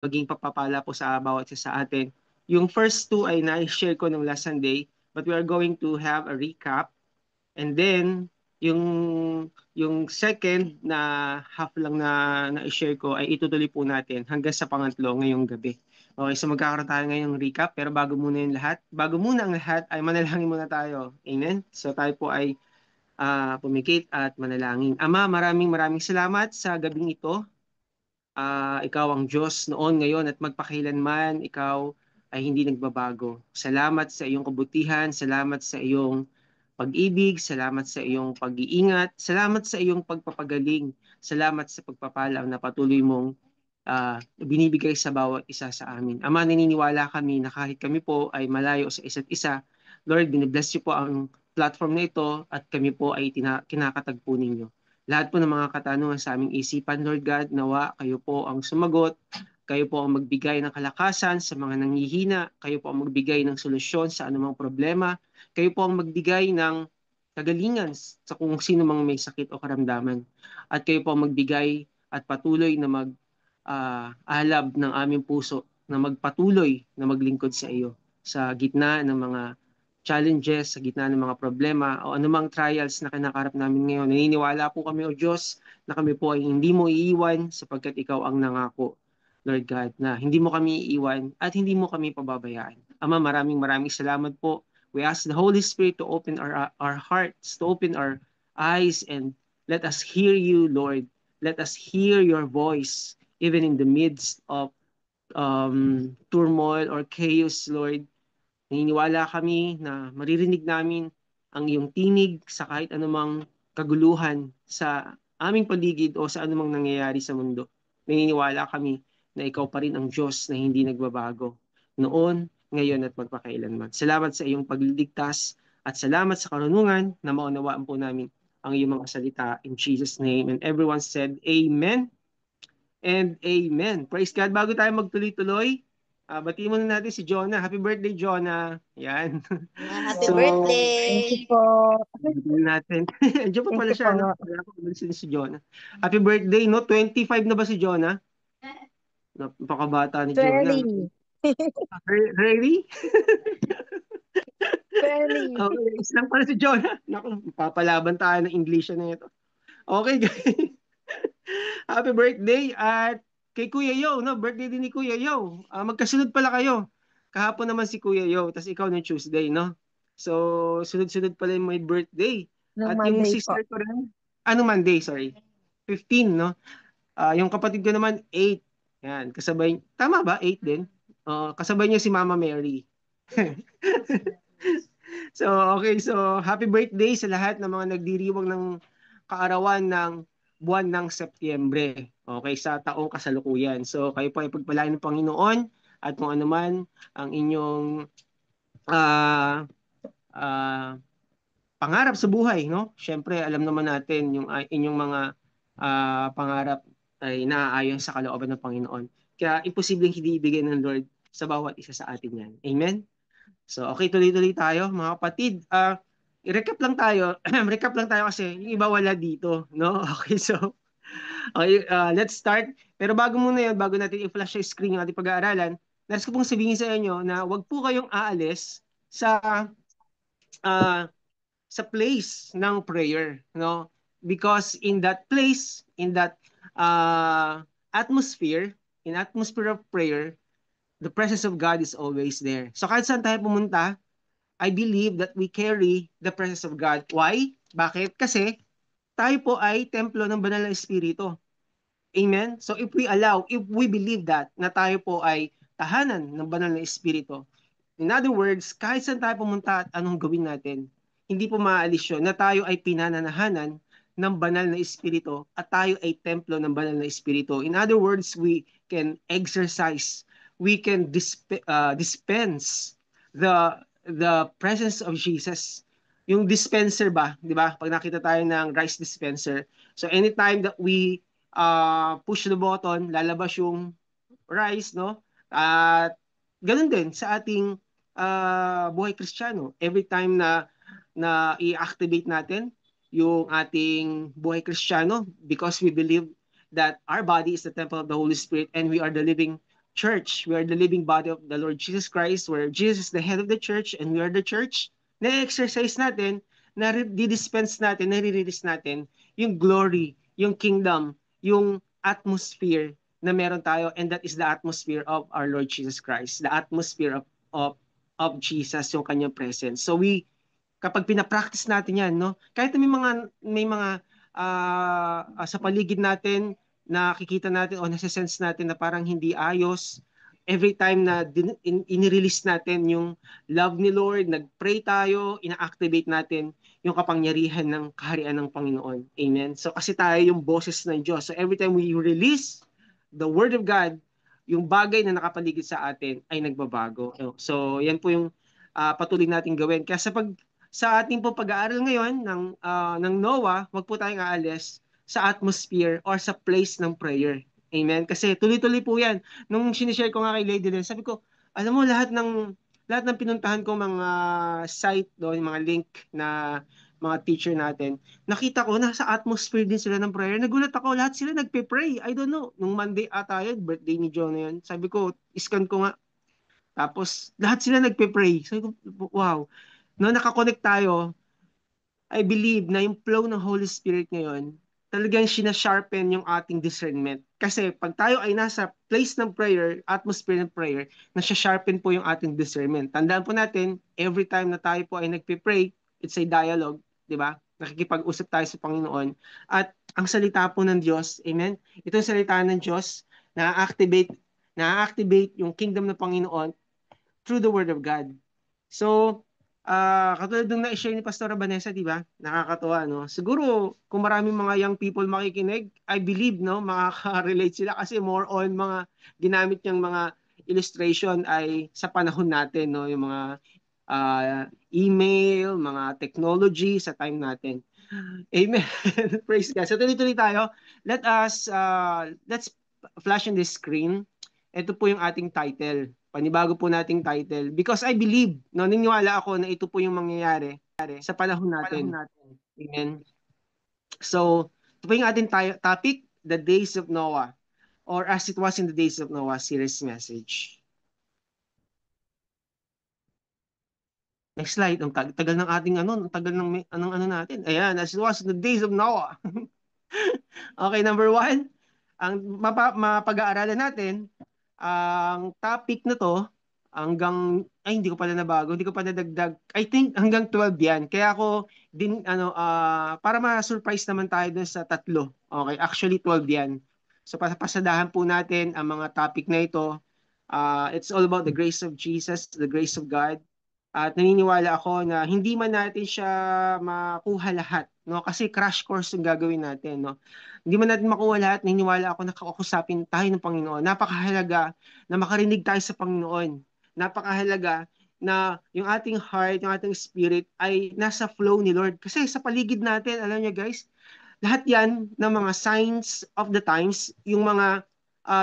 maging papapala po sa bawat isa sa atin. Yung first two ay na-share ko nung last Sunday, but we are going to have a recap. And then, yung second na half lang na na-share ko ay itutuloy po natin hanggang sa pangatlo ngayong gabi. Okay, so magkakaroon tayo ngayong recap, pero bago muna ang lahat ay manalangin muna tayo. Amen? So tayo po ay pumikit at manalangin. Ama, maraming maraming salamat sa gabing ito. Ikaw ang Diyos noon, ngayon at magpakailanman. Ikaw ay hindi nagbabago. Salamat sa iyong kabutihan, salamat sa iyong pag-ibig, salamat sa iyong pag-iingat, salamat sa iyong pagpapagaling, salamat sa pagpapala na patuloy mong binibigay sa bawat isa sa amin. Ama, naniniwala kami na kahit kami po ay malayo sa isa't isa, Lord, binibless niyo po ang platform na ito at kami po ay kinakatagpo ninyo. Lahat po ng mga katanungan sa aming isipan, Lord God, nawa kayo po ang sumagot, kayo po ang magbigay ng kalakasan sa mga nanghihina, kayo po ang magbigay ng solusyon sa anumang problema, kayo po ang magbigay ng kagalingan sa kung sino mang may sakit o karamdaman. At kayo po ang magbigay at patuloy na alab ng aming puso na magpatuloy na maglingkod sa iyo sa gitna ng mga challenges, sa gitna ng mga problema o anumang trials na kinakarap namin ngayon. Naniniwala po kami, O Diyos, na kami po ay hindi mo iiwan sapagkat ikaw ang nangako, Lord God, na hindi mo kami iiwan at hindi mo kami pababayaan. Ama, maraming maraming salamat po. We ask the Holy Spirit to open our hearts, to open our eyes, and let us hear you, Lord. Let us hear your voice, even in the midst of turmoil or chaos, Lord. Naniniwala kami na maririnig namin ang iyong tinig sa kahit anumang kaguluhan sa aming paligid o sa anumang nangyayari sa mundo. Naniniwala kami na ikaw pa rin ang Diyos na hindi nagbabago noon, ngayon at magpakailanman. Salamat sa iyong pagliligtas at salamat sa karunungan na maunawaan po namin ang iyong mga salita in Jesus' name. And everyone said, Amen and Amen. Praise God. Bago tayo magtuloy-tuloy, batiin muna natin si Jonah. Happy birthday, Jonah. Yan. Happy So, Thank you birthday! po. batiin natin. Andiyan pa Thank pala you siya, no? po. Wala ko umalis si Jonah. Happy birthday, no? 25 na ba si Jonah? Napakabata ni Jonah. No? 20. Ready? 20. Okay, isang pala si Jonah. Naku, papalaban tayo ng English na ito. Okay, guys. Happy birthday at kay Kuya Yo, no? Birthday din ni Kuya Yo. Magkasunod pala kayo. Kahapon naman si Kuya Yo, tapos ikaw ng Tuesday, no? So, sunod-sunod pala yung may birthday. Nung At yung Monday po. sister ko rin, Monday, sorry. 15, no? Yung kapatid ko naman, 8. Yan, kasabay, tama ba? 8 din? Kasabay niya si Mama Mary. So, okay. So, happy birthday sa lahat ng mga nagdiriwang ng kaarawan ng buwan ng Setyembre. Okay, sa taong kasalukuyan. So, kayo po ay pagpalain ng Panginoon at kung ano man ang inyong ah, ah, pangarap sa buhay, no? Siyempre, alam naman natin yung inyong mga pangarap ay naaayon sa kalooban ng Panginoon. Kaya imposibleng hindi ibigay ng Lord sa bawat isa sa atin yan. Amen? So, okay, tuloy-tuloy tayo. Mga kapatid, i-recap lang tayo. Recap lang tayo kasi yung iba wala dito, no? Okay, so, okay, let's start. Pero bago muna yun, bago natin i-flash yung screen yung ating pag-aaralan, nais ko pong sabihin sa inyo na wag po kayong aalis sa uh, place ng prayer, no? Because in that place, in that atmosphere, in atmosphere of prayer, the presence of God is always there. So kahit saan tayo pumunta, I believe that we carry the presence of God. Why? Bakit? Kasi tayo po ay templo ng banal na Espiritu. Amen? So if we believe that, na tayo po ay tahanan ng banal na Espiritu, in other words, kahit saan tayo pumunta at anong gawin natin, hindi po maaalis yun na tayo ay pinananahanan ng banal na Espiritu at tayo ay templo ng banal na Espiritu. In other words, we can exercise, we can dispense the presence of Jesus. Yung dispenser ba, di ba? Pag nakita tayo ng rice dispenser, so anytime that we push the button, lalabas yung rice, no? At ganun din sa ating buhay Kristiyano. Every time na i-activate natin yung ating buhay Kristiyano because we believe that our body is the temple of the Holy Spirit and we are the living church. We are the living body of the Lord Jesus Christ, where Jesus is the head of the church and we are the church. Na-exercise natin, na-dispense natin, nare-release natin yung glory, yung kingdom, yung atmosphere na meron tayo, and that is the atmosphere of our Lord Jesus Christ, the atmosphere of Jesus, yung kanyang presence. So kapag pinapractice natin yan, no? Kahit may mga sa paligid natin, nakikita natin o nasa-sense natin na parang hindi ayos, every time na in-release natin yung love ni Lord, nag-pray tayo, ina-activate natin yung kapangyarihan ng kaharian ng Panginoon. Amen? So kasi tayo yung boses ng Diyos. So every time we release the Word of God, yung bagay na nakapaligid sa atin ay nagbabago. So yan po yung patuloy nating gawin. Kaya sa ating po pag-aaral ngayon ng Noah, wag po tayong aalis sa atmosphere or sa place ng prayer. Amen? Kasi tuloy-tuloy po yan. Nung sinishare ko nga kay Lady Len, sabi ko, alam mo, lahat ng pinuntahan ko mga site doon, mga link na mga teacher natin, nakita ko nasa atmosphere din sila ng prayer. Nagulat ako, lahat sila nagpe-pray. I don't know, nung Monday ata yun, birthday ni Jonah yun. Sabi ko, iskan ko nga. Tapos, lahat sila nagpe-pray. Sabi ko, wow. No, nakakonect tayo, I believe na yung flow ng Holy Spirit ngayon, talagang sinasharpen yung ating discernment. Kasi pag tayo ay nasa place ng prayer, atmosphere ng prayer, nasasharpen po yung ating discernment. Tandaan po natin, every time na tayo po ay nagpe-pray, it's a dialogue, di ba? Nakikipag-usap tayo sa Panginoon. At ang salita po ng Diyos, amen? Ito yung salita ng Diyos, na-activate yung kingdom ng Panginoon through the Word of God. So, katulad nung na-share ni Pastora Vanessa, di ba? Nakakatuwa, no? Siguro, kung maraming mga young people makikinig, I believe, no, makaka-relate sila kasi more on mga ginamit niyang mga illustration ay sa panahon natin, no? Yung mga email, mga technology sa time natin. Amen. Praise God. So, tuloy-tuloy tayo. Let's flash on the screen. Ito po yung ating title. Panibago po nating title. Because I believe, no, niniwala ako na ito po yung mangyayari sa panahon natin. Amen. So, ito po yung ating topic, The Days of Noah. Or As It Was in the Days of Noah series message. Next slide. Ang tagal ng ating ang tagal ng anong ano natin. Ayan, As It Was in the Days of Noah. Okay, number one, ang mapag-aaralan natin, ang topic na to, hindi ko pala nabago, hindi ko pa nadagdag, I think hanggang 12 yan. Kaya ako, para ma-surprise naman tayo dun sa tatlo. Okay, actually 12 yan. So, pasadahan po natin ang mga topic na ito. It's all about the grace of Jesus, the grace of God. At naniniwala ako na hindi man natin siya makuha lahat, no? Kasi crash course yung gagawin natin, no? Hindi man natin makuha lahat, naniniwala ako na kakausapin tayo ng Panginoon. Napakahalaga na makarinig tayo sa Panginoon. Napakahalaga na yung ating heart, yung ating spirit ay nasa flow ni Lord. Kasi sa paligid natin, alam niyo guys, lahat yan ng mga signs of the times, yung mga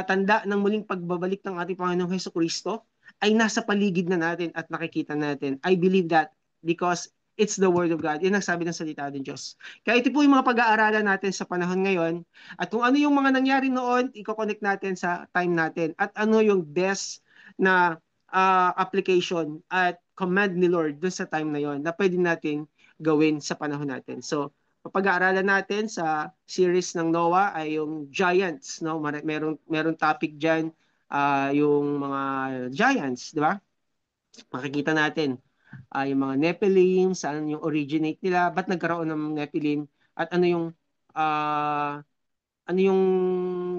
tanda ng muling pagbabalik ng ating Panginoong Hesus Kristo, ay nasa paligid na natin at nakikita natin. I believe that because it's the Word of God. Yan ang sabi ng salita ng Diyos. Kaya ito po yung mga pag-aaralan natin sa panahon ngayon. At kung ano yung mga nangyari noon, i-connect natin sa time natin. At ano yung best na application at command ni Lord dun sa time na yon na pwede natin gawin sa panahon natin. So, pag-aaralan natin sa series ng Noah ay yung giants, no? Merong topic diyan, yung mga giants, di ba? Makikita natin yung mga Nephilim, saan yung originate nila, ba't nagkaroon ng Nephilim, at uh, ano yung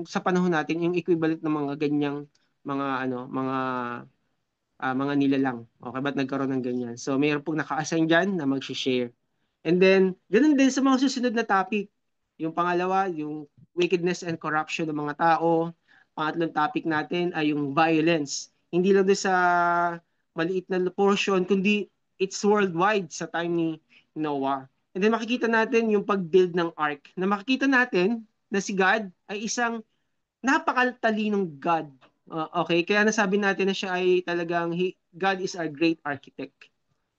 sa panahon natin yung equivalent ng mga ganyang mga nilalang. Okay, ba't nagkaroon ng ganyan? So, mayroon pong naka-assign dyan na mag-share. And then, ganun din sa mga susunod na topic. Yung pangalawa, yung wickedness and corruption ng mga tao. Pangatlong topic natin ay yung violence. Hindi lang doon sa maliit na portion, kundi it's worldwide sa time ni Noah. And then makikita natin yung pag-build ng ark. Na makikita natin na si God ay isang napakatalinong God. Okay, kaya nasabi natin na siya ay talagang God is our great architect.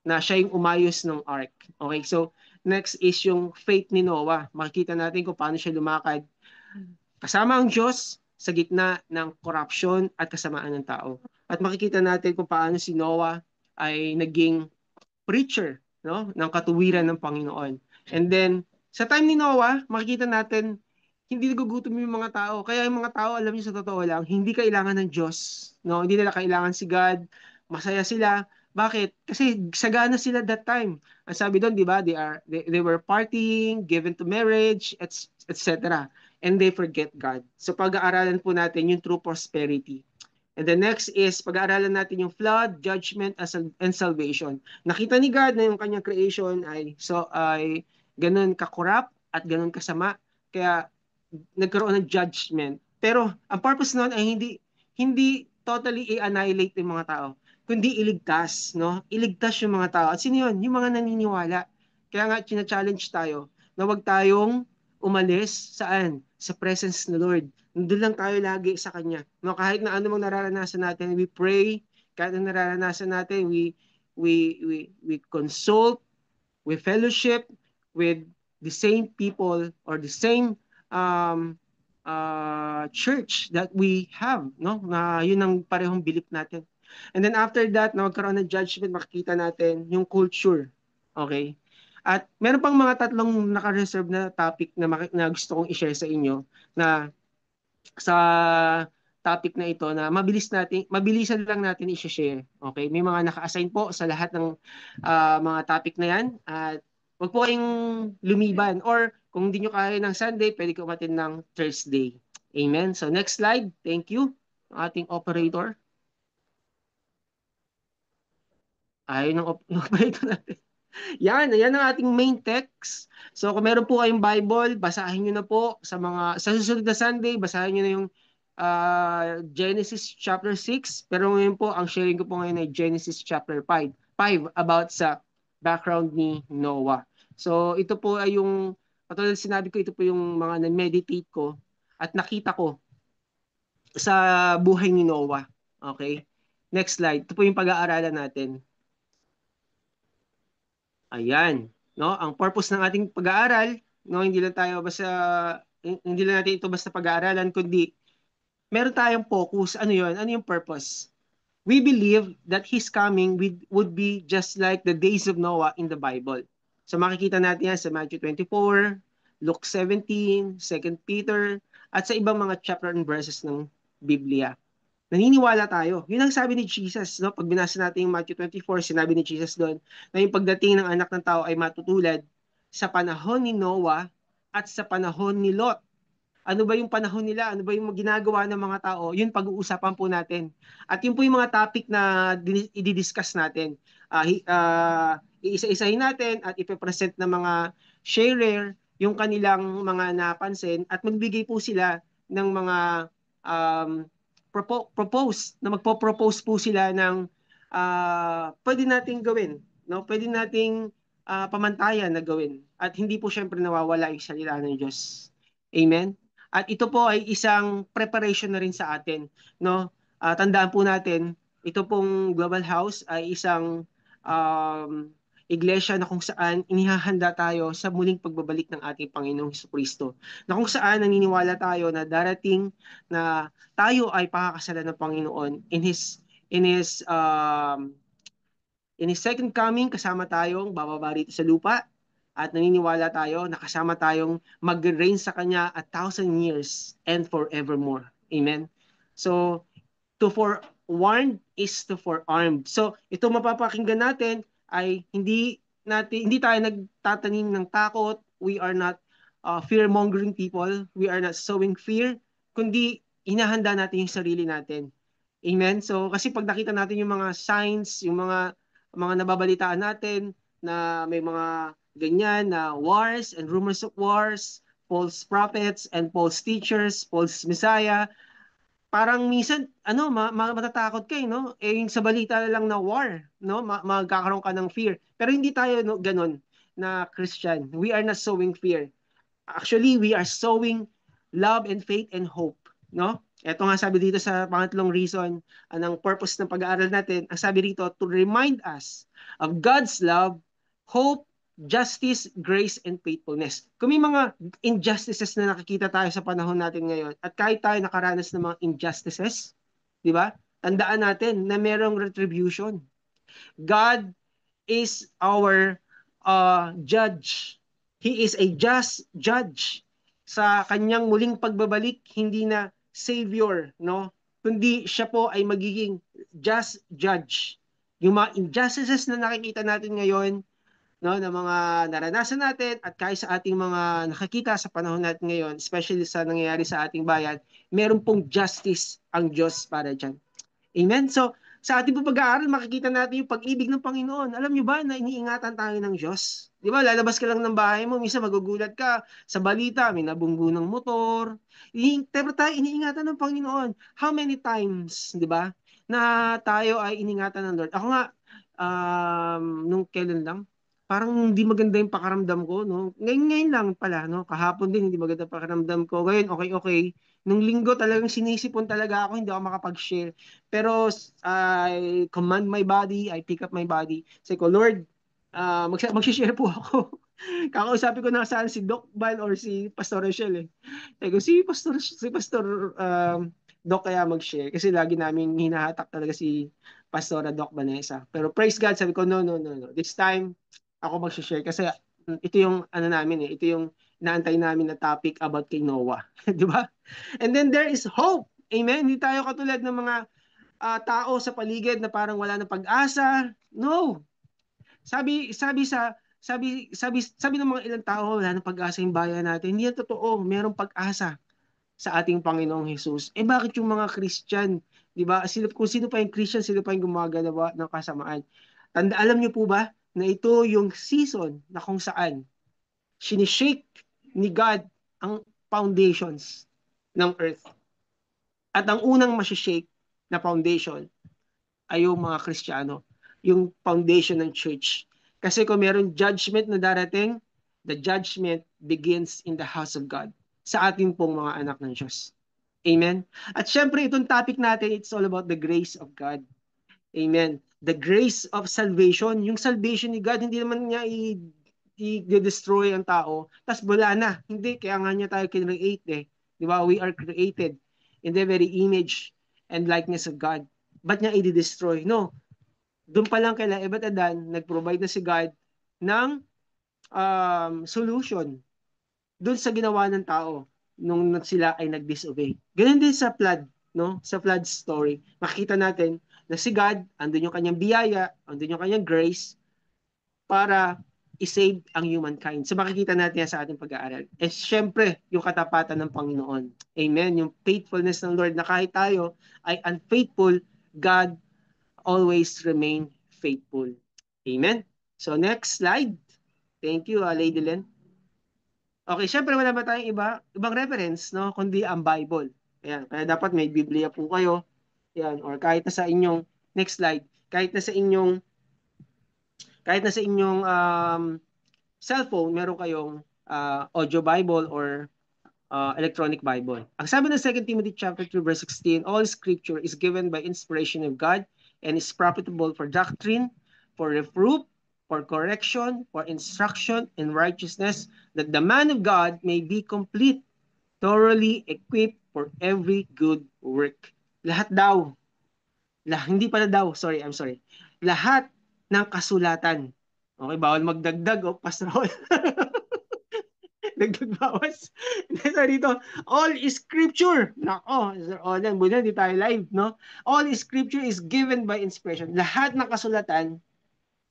Na siya yung umayos ng ark. Okay, so next is yung faith ni Noah. Makikita natin kung paano siya lumakad kasama ang Diyos sa gitna ng corruption at kasamaan ng tao. At makikita natin kung paano si Noah ay naging preacher, no, ng katuwiran ng Panginoon. And then sa time ni Noah, makikita natin hindi nagugutom yung mga tao. Kaya yung mga tao, alam niyo sa totoo lang, hindi kailangan ng Diyos, no? Hindi nila kailangan si God. Masaya sila. Bakit? Kasi sagana sila that time. Ang sabi doon, di ba? They were partying, given to marriage, etc. And they forget God. So pag-aaralan po natin yung true prosperity. And the next is pag-aaralan natin yung flood, judgment, and salvation. Nakita ni God na yung kanyang creation ay ganun ka-corrupt at ganun kasama. Kaya nagkaroon ng judgment. Pero ang purpose noon ay hindi totally i-annihilate yung mga tao, kundi iligtas, no? Iligtas yung mga tao. At sino yun? Yung mga naniniwala. Kaya nga challenge tayo na wag tayong umalis saan? Sa presence ng Lord. Nandun lang tayo lagi sa Kanya. No, kahit na ano mang nararanasan natin, we pray. Kahit na nararanasan natin, we consult, we fellowship with the same people or the same um, church that we have, no? Na yun ang parehong belief natin. And then after that, na magkaroon ng judgment, makikita natin yung culture. Okay? At meron pang mga tatlong naka-reserve na topic na gusto kong i-share sa inyo na sa topic na ito na mabilisan lang natin i-share. Okay? May mga naka-assign po sa lahat ng mga topic na yan. At wag po kayong lumiban. Or kung hindi nyo kaya ng Sunday, pwede ko umatin ng Thursday. Amen? So next slide. Thank you. Ating operator. Ayun ang operator natin. Yan ang ating main text. So kung meron po kayong Bible, basahin niyo na po sa susunod na Sunday, basahin niyo na yung Genesis chapter 6. Pero ngayon po, ang sharing ko po ngayon ay Genesis chapter 5. 5 about sa background ni Noah. So ito po ay yung, katulad sinabi ko, ito po yung mga na-meditate ko at nakita ko sa buhay ni Noah. Okay? Next slide. Ito po yung pag-aaralan natin. Ayan, no? Ang purpose ng ating pag-aaral, no, hindi lang natin ito basta pag-aaralan kundi meron tayong focus. Ano 'yon? Ano yung purpose? We believe that his coming would be just like the days of Noah in the Bible. So makikita natin yan sa Matthew 24, Luke 17, 2 Peter, at sa ibang mga chapter and verses ng Biblia. Naniniwala tayo. Yun ang sabi ni Jesus, no? Pag binasa natin yung Matthew 24, sinabi ni Jesus doon na yung pagdating ng anak ng tao ay matutulad sa panahon ni Noah at sa panahon ni Lot. Ano ba yung panahon nila? Ano ba yung ginagawa ng mga tao? Yun pag-uusapan po natin. At yun po yung mga topic na i-discuss natin. Iisa-isahin natin at ipipresent ng mga sharer yung kanilang mga napansin at magbigay po sila ng mga um, magpo-propose po sila ng pwede nating gawin, no? Pwede nating pamantayan na gawin at hindi po syempre nawawala yung salita ng Diyos. Amen. At ito po ay isang preparation na rin sa atin, no? Tandaan po natin, ito pong Global House ay isang iglesia na kung saan inihahanda tayo sa muling pagbabalik ng ating Panginoong Jesucristo. Na kung saan naniniwala tayo na darating na tayo ay pakakasalan ng Panginoon in His second coming, kasama tayong bababa rito sa lupa at naniniwala tayo na kasama tayong mag-reign sa Kanya 1,000 years and forevermore. Amen? So, to forewarn is to forearmed. So, ito mapapakinggan natin ay hindi tayo nagtatanim ng takot. We are not fear-mongering people. We are not sowing fear, kundi hinahanda natin yung sarili natin. Amen? So, kasi pag nakita natin yung mga signs, yung mga nababalitaan natin na may mga ganyan na wars and rumors of wars, false prophets and false teachers, false messiah, parang minsan matatakot kayo, no? Eh yung sa balita lang na war, no? Magkakaroon ka ng fear. Pero hindi tayo ganun na Christian. We are not sowing fear. Actually, we are sowing love and faith and hope, no? Ito nga sabi dito sa pangatlong reason ng purpose ng pag-aaral natin. Ang sabi dito, to remind us of God's love, hope, justice, grace, and faithfulness. Kung may mga injustices na nakikita tayo sa panahon natin ngayon, at kahit tayo nakaranas ng mga injustices, di ba? Tandaan natin na merong retribution. God is our judge. He is a just judge. Sa kanyang muling pagbabalik, hindi na savior, no? Kundi siya po ay magiging just judge. Yung mga injustices na nakikita natin ngayon, no, na mga naranasan natin at kahit sa ating mga nakikita sa panahon natin ngayon, especially sa nangyayari sa ating bayan, meron pong justice ang Diyos para dyan. Amen? So, sa ating pag-aaral, makikita natin yung pag-ibig ng Panginoon. Alam nyo ba na iniingatan tayo ng Diyos? Di ba, lalabas ka lang ng bahay mo, minsan magugulat ka sa balita, may nabunggo ng motor. Pero tayo iniingatan ng Panginoon. How many times, di ba, na tayo ay iningatan ng Lord? Ako nga, nung kailan lang, parang hindi maganda yung pakaramdam ko, no? Ngayon lang pala, no? Kahapon din, hindi maganda pakaramdam ko. Ngayon, okay. Nung linggo talagang sinisipon talaga ako, hindi ako makapag-share. Pero I command my body, I pick up my body. Say ko, Lord, mag-share po ako. Kakausapin ko na saan si Doc Val or si Pastor Rochelle eh. Sabi ko, si Pastor Doc kaya mag-share. Kasi lagi namin hinahatak talaga si Pastora Doc Vanessa. Pero praise God, sabi ko, no. This time, ako mag-share kasi ito yung ano namin eh, ito yung inaantay namin na topic about kay Noah. Di ba? And then there is hope. Amen? Hindi tayo katulad ng mga tao sa paligid na parang wala ng pag-asa. No. Sabi ng mga ilang tao, wala ng pag-asa yung bayan natin. Hindi yan totoo. Merong pag-asa sa ating Panginoong Jesus. Eh bakit yung mga Christian, 'di ba? Kung sino pa yung Christian, sino pa yung gumagawa ng kasamaan. Alam niyo po ba na ito yung season na kung saan sinishake ni God ang foundations ng earth. At ang unang masishake na foundation ay yung mga Kristiyano, yung foundation ng church. Kasi kung meron judgment na darating, the judgment begins in the house of God, sa ating pong mga anak ng Diyos. Amen? At syempre, itong topic natin, it's all about the grace of God. Amen? The grace of salvation. Yung salvation ni God, hindi naman niya i-destroy ang tao, tapos wala na. Hindi, kaya nga niya tayo create eh. Di ba? We are created in the very image and likeness of God. Ba't niya i-destroy? No. Doon pa lang kay Ebet Adan, nag-provide na si God ng solution doon sa ginawa ng tao nung sila ay nag-disobey. Ganun din sa flood, no? Sa flood story. Makita natin na si God, andun yung kanyang biyaya, andun yung kanyang grace para i-save ang humankind. So makikita natin yan sa ating pag-aaral. And syempre, yung katapatan ng Panginoon. Amen. Yung faithfulness ng Lord na kahit tayo ay unfaithful, God always remain faithful. Amen. So next slide. Thank you, Lady Len. Okay, syempre wala ba tayong ibang reference, no? Kundi ang Bible. Ayan, kaya dapat may Biblia po kayo. Ayan, or kahit na sa inyong, next slide, kahit na sa inyong cellphone, meron kayong audio Bible or electronic Bible. Ang sabi ng 2 Timothy chapter 2 verse 16, all scripture is given by inspiration of God and is profitable for doctrine, for reproof, for correction, for instruction in righteousness, that the man of God may be complete, thoroughly equipped for every good work. Lahat daw, hindi pala daw, I'm sorry. Lahat ng kasulatan. Okay, bawal magdagdag o pastor. Dagdag bawas. So dito, all is scripture. Nako, all yan, di tayo live, no? All is scripture is given by inspiration. Lahat ng kasulatan,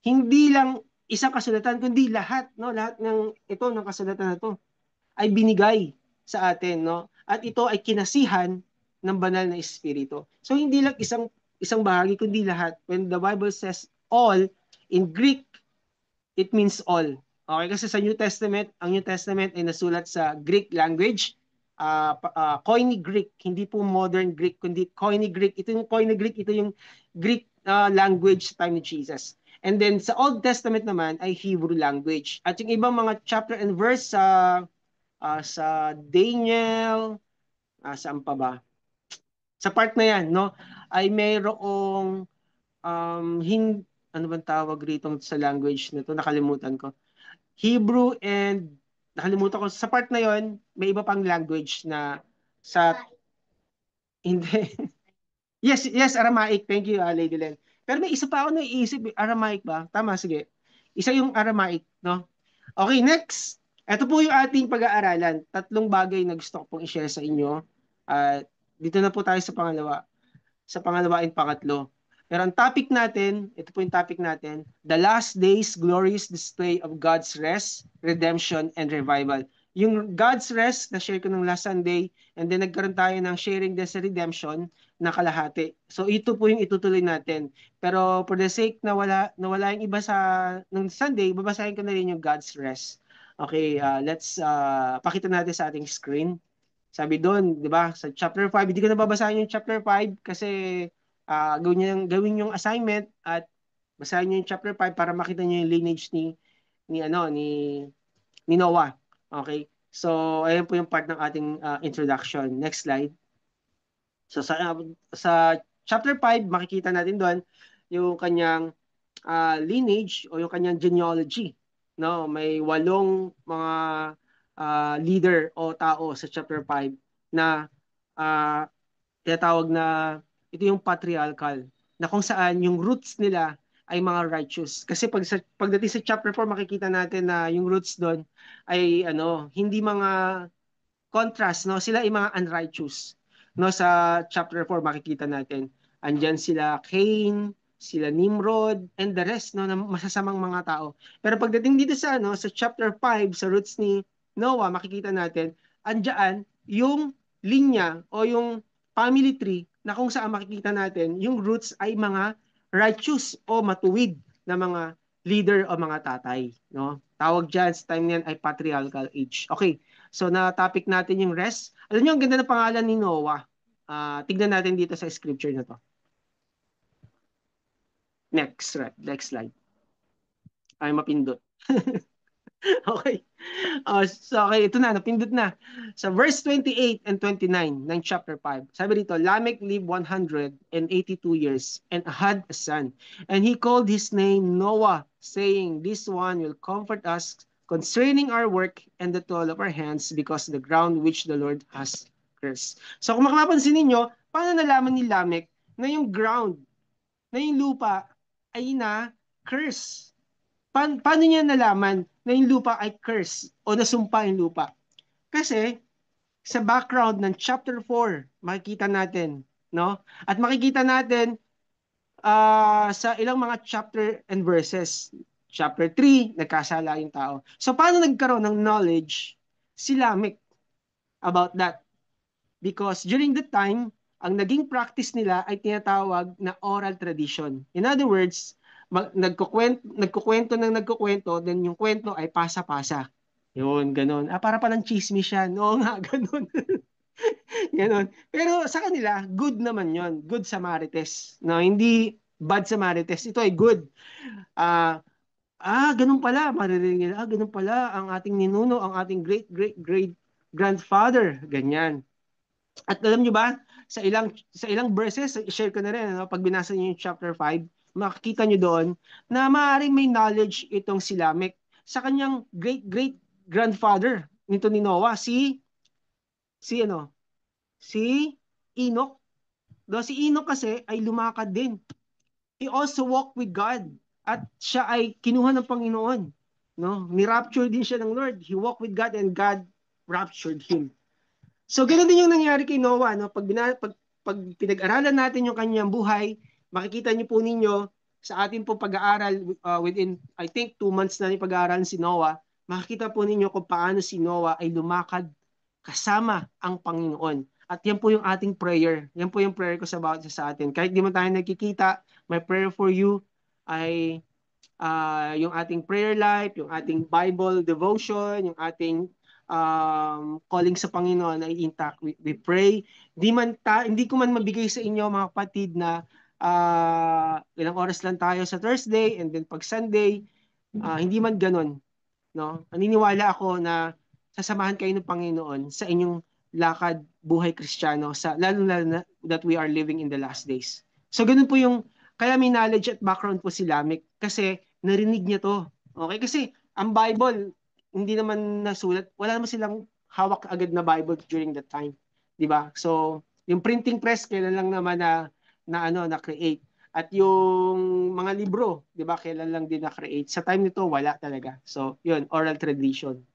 hindi lang isang kasulatan, kundi lahat, no? Lahat ng ito, ng kasulatan na to, ay binigay sa atin, no? At ito ay kinasihan ng banal na espiritu. So hindi lang isang bahagi, kundi lahat. When the Bible says all, in Greek, it means all. Okay, kasi sa New Testament, ang New Testament ay nasulat sa Greek language, Koine Greek, hindi po modern Greek, kundi Koine Greek. Ito yung Koine Greek, ito yung Greek language sa time ni Jesus. And then sa Old Testament naman ay Hebrew language. At yung ibang mga chapter and verse sa Daniel, saan pa ba? Sa part na yan, no, ay mayroong ano bang tawag rito sa language na to? Nakalimutan ko. Hebrew and nakalimutan ko sa part na yon, may iba pang language na sa hindi. Yes, yes, Aramaic. Thank you, Lady Len. Pero may isa pa ako naiisip, Aramaic ba? Tama, sige. Isa yung Aramaic, no? Okay, next. Ito po yung ating pag-aaralan. Tatlong bagay na gusto ko pong i-share sa inyo. At dito na po tayo sa pangalawa and pangatlo. Pero ang topic natin, ito po yung topic natin, the last days glorious display of God's rest, redemption, and revival. Yung God's rest, na-share ko nung last Sunday, and then nagkaroon tayo ng sharing din sa redemption na kalahati. So ito po yung itutuloy natin. Pero for the sake na wala yung iba sa nung Sunday, babasahin ko na rin yung God's rest. Okay, let's pakita natin sa ating screen. Sabi doon, 'di ba? Sa chapter 5, hindi ko na babasahin yung chapter 5 kasi gawin yung assignment at basahin niyo yung chapter 5 para makita niyo yung lineage ni ano ni Noah. Okay? So, ayan po yung part ng ating introduction. Next slide. So sa chapter 5, makikita natin doon yung kanyang lineage o yung kanyang genealogy. No, may 8 mga leader o tao sa chapter 5 na uh, tinatawag na ito yung patriarchal na kung saan yung roots nila ay mga righteous. Kasi pagdating sa chapter 4 makikita natin na yung roots doon ay hindi mga contrast, no? Sila ay mga unrighteous. No, sa chapter 4 makikita natin. Andiyan sila Cain, sila Nimrod, and the rest, no, na masasamang mga tao. Pero pagdating dito sa chapter 5, sa roots ni Noah, makikita natin andiyan yung linya o yung family tree na kung saan makikita natin yung roots ay mga righteous o matuwid na mga leader o mga tatay, no? Tawag diyan sa time niyan ay patriarchal age. Okay. So na-topic natin yung rest. Alam niyo, ang ganda ng pangalan ni Noah. Tignan natin dito sa scripture na to. Next slide. Ay, mapindot. Okay. So, okay, ito na, napindot na. Sa verse 28 and 29 ng chapter 5, sabi dito, Lamech lived 182 years and had a son. And he called his name Noah, saying, This one will comfort us concerning our work and the toil of our hands because the ground which the Lord has cursed. So, kung makapansin ninyo, paano nalaman ni Lamech na yung ground, na yung lupa ay na-curse? Paano niya nalaman na yung lupa ay curse o nasumpa yung lupa? Kasi sa background ng chapter 4, makikita natin, no? At makikita natin sa ilang mga chapter and verses. Chapter 3, nagkasala yung tao. So paano nagkaroon ng knowledge si Lamech about that? Because during the time, ang naging practice nila ay tinatawag na oral tradition. In other words, nagkukwento, then yung kwento ay pasa-pasa. Yun, ganun. Para pa ng chismis yan. Oo nga, ganun. Ganun. Pero sa kanila, good naman yon. Good Samarites. No, hindi bad Samarites. Ito ay good. Ah, ganun pala. Maririnig nila, ganun pala ang ating ninuno, ang ating great grandfather. Ganyan. At alam nyo ba, sa ilang verses, share ko na rin, ano, pag binasa niyo yung chapter 5, makikita nyo doon na maaaring may knowledge itong si Lamech sa kanyang great grandfather nito ni Noah, si ano, si Enoch. Do si Enoch kasi ay lumakad din. He also walked with God at siya ay kinuha ng Panginoon. No? Ni-rapture din siya ng Lord. He walked with God and God raptured him. So, ganoon din yung nangyari kay Noah. No? Pag pinag-aralan natin yung kanyang buhay, makikita niyo po ninyo sa ating po pag-aaral within, I think, 2 months na yung pag-aaral si Noah, makikita po ninyo kung paano si Noah ay lumakad kasama ang Panginoon. At yan po yung ating prayer. Yan po yung prayer ko sa atin. Kahit di man tayo nagkikita, my prayer for you ay yung ating prayer life, yung ating Bible devotion, yung ating calling sa Panginoon ay intact. We pray. Hindi ko man mabigay sa inyo mga kapatid na ilang oras lang tayo sa Thursday and then pag Sunday, hindi man ganun. No? Naniniwala ako na sasamahan kayo ng Panginoon sa inyong lakad buhay Kristiyano lalo na that we are living in the last days. So ganun po yung kaya may knowledge at background po si Lamech kasi narinig niya to. Okay? Kasi Ang Bible, hindi naman nasulat, wala naman silang hawak agad na Bible during that time. 'Di ba? So, yung printing press, kailan lang naman na create. At yung mga libro, 'di ba, kailan lang din na-create. Sa time nito, wala talaga. So, yun, oral tradition.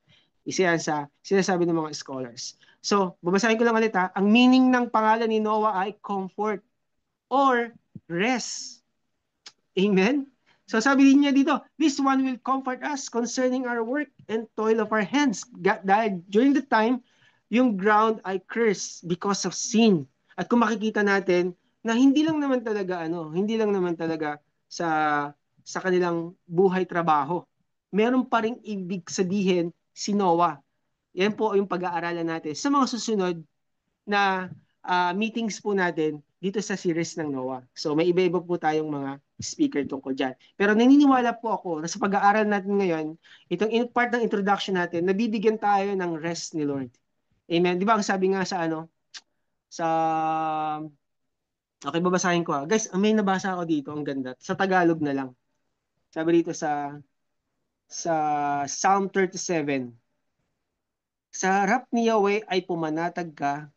Isa yan sa sinasabi ng mga scholars. So, babasahin ko lang ulit ha. Ang meaning ng pangalan ni Noah ay comfort or rest. Amen? So sabi din niya dito, this one will comfort us concerning our work and toil of our hands. Dahil during the time, yung ground ay cursed because of sin. At kung makikita natin na hindi lang naman talaga sa kanilang buhay trabaho. Meron pa ring ibig sabihin si Noah. Yan po yung pag-aaralan natin sa mga susunod na meetings po natin dito sa series ng Noah. So may iba-iba po tayong mga speaker tungkol dyan. Pero naniniwala po ako na sa pag-aaral natin ngayon, itong part ng introduction natin, nabibigyan tayo ng rest ni Lord. Amen. Di ba ang sabi nga sa okay, babasahin ko ha. Guys, may nabasa ako dito, ang ganda. Sa Tagalog na lang. Sabi dito sa Psalm 37. Sa harap ni Yahweh ay pumanatag ka,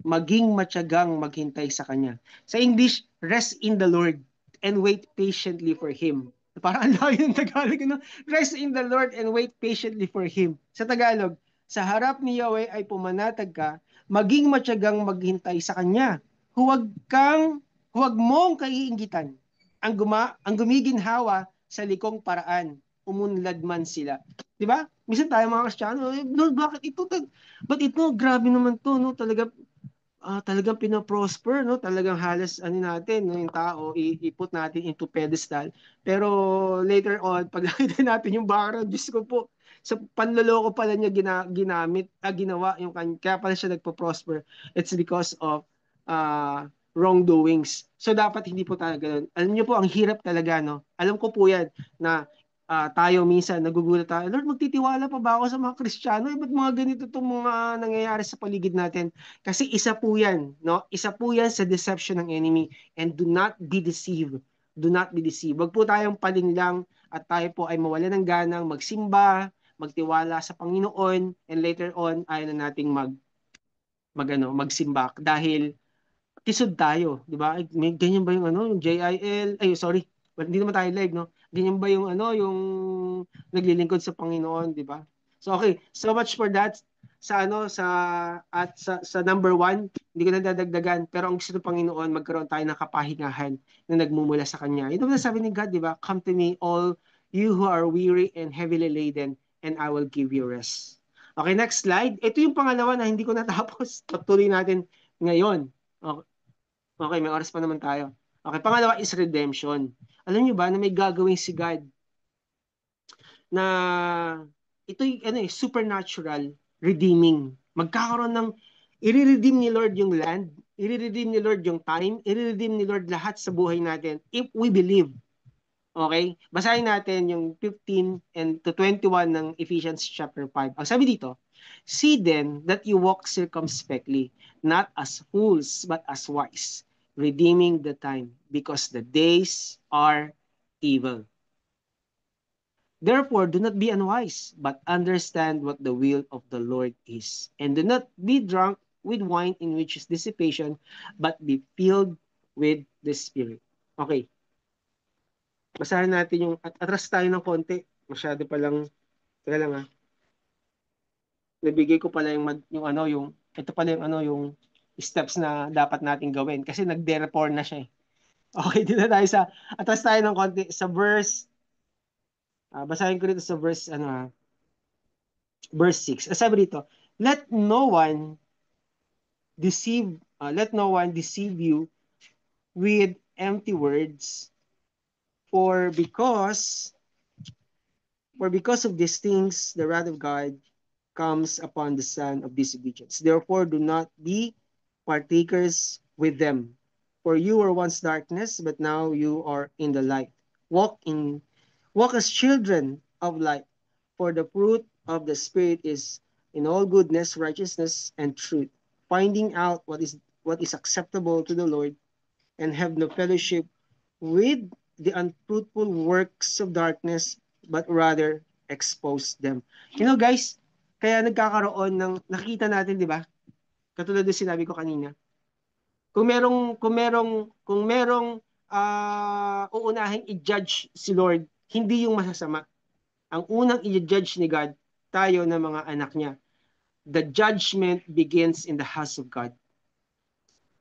maging matyagang maghintay sa Kanya. Sa English, rest in the Lord and wait patiently for Him. Parang ang layo ng Tagalog, no? Rest in the Lord and wait patiently for Him. Sa Tagalog, sa harap ni Yahweh ay pumanatag ka, maging matyagang maghintay sa Kanya. Huwag mong kaiinggitan ang gumiginhawa sa likong paraan, umunlad man sila. 'Di ba? Minsan tayo mga Kristiyano, Lord, bakit ito? But ito, grabe naman to, no? Talagang pinoprosper, no? Talagang halos ano natin, no, yung tao iput natin into pedestal. Pero later on, pag nakita natin yung background, Diyos ko po, sa panloloko pala niya ginawa yung kaya pala siya nagpo-prosper. It's because of wrongdoings. So dapat hindi po talaga ganun. Alam niyo po, ang hirap talaga, no? Alam ko po yan na tayo minsan nagugulat tayo, Lord, magtitiwala pa ba ako sa mga Kristiyano? Ba't mga ganito itong mga nangyayari sa paligid natin? Kasi isa po yan, no? Isa po yan sa deception ng enemy. And do not be deceived. Do not be deceived. Wag po tayong palinlang at tayo po ay mawala ng ganang magsimba, magtiwala sa Panginoon, and later on, ayaw na nating magsimba. Dahil tisod tayo, di ba? May ganyan ba yung yung JIL? Ay, sorry. Well, hindi naman tayo live, no? Ganyan ba yung yung naglilingkod sa Panginoon, di ba? So okay, so much for that sa sa number one, hindi ko na dadagdagan, pero ang gusto ng Panginoon, magkaroon tayo ng kapahingahan na nagmumula sa Kanya. Ito na sabi ni God, di ba? Come to me, all you who are weary and heavily laden, and I will give you rest. Okay, next slide. Ito yung pangalawa na hindi ko natapos. Patuloy natin ngayon. Okay. Okay, may oras pa naman tayo. Okay, pangalawa is redemption. Alam niyo ba na may gagawin si God na ito yung supernatural redeeming. Magkakaroon ng i-redeem ni Lord yung land, i-redeem ni Lord yung time, i-redeem ni Lord lahat sa buhay natin if we believe. Okay? Basahin natin yung 15 and to 21 ng Ephesians chapter 5. Ang sabi dito, see then that you walk circumspectly, not as fools, but as wise, redeeming the time, because the days are evil. Therefore, do not be unwise, but understand what the will of the Lord is. And do not be drunk with wine in which is dissipation, but be filled with the Spirit. Okay, basahin natin yung atras tayo ng konti. Masyado pa lang, teka lang nabigay ko pala ito pala yung steps na dapat natin gawin kasi nagde-report na siya eh. Okay, dito tayo atras tayo ng konti sa verse, basahin ko dito sa verse 6. Sabi dito, let no one deceive you with empty words, for because of these things the wrath of God comes upon the son of disobedience. Therefore, do not be partakers with them. For you were once darkness, but now you are in the light. Walk as children of light. For the fruit of the Spirit is in all goodness, righteousness, and truth, finding out what is acceptable to the Lord, and have no fellowship with the unfruitful works of darkness, but rather expose them. You know guys, kaya nagkakaroon ng, nakikita natin, di ba? Katulad ng sinabi ko kanina, kung merong uunahing i-judge si Lord, hindi yung masasama. Ang unang i-judge ni God, tayo na mga anak niya. The judgment begins in the house of God.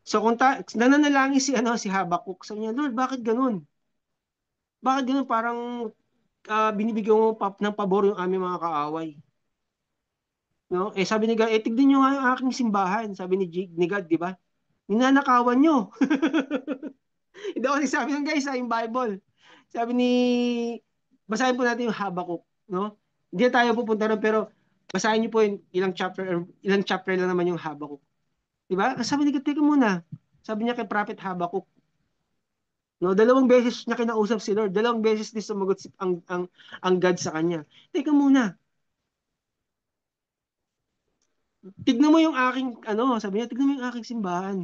So kung nananalangin si Habakuk, sabi niya, Lord, bakit ganun? Bakit ganun? Parang binibigyan mo ng pabor yung aming mga kaaway. No? Sabi ni God, tignan niyo nga yung aking simbahan. Sabi ni God, di ba? Ninanakawan niyo. Hindi ako nagsabi ng guys sa yung Bible. Sabi ni, basahin po natin yung Habakuk. No? Hindi na tayo pupunta ron, pero basahin niyo po yung ilang chapter lang naman yung Habakuk. Di ba? Sabi ni God, teka muna. Sabi niya kay Prophet Habakuk, no, dalawang beses niya kinausap si Lord, dalawang beses din sumagot ang God sa kanya. Teka muna, tignan mo yung aking, sabi niya, tignan mo yung aking simbahan.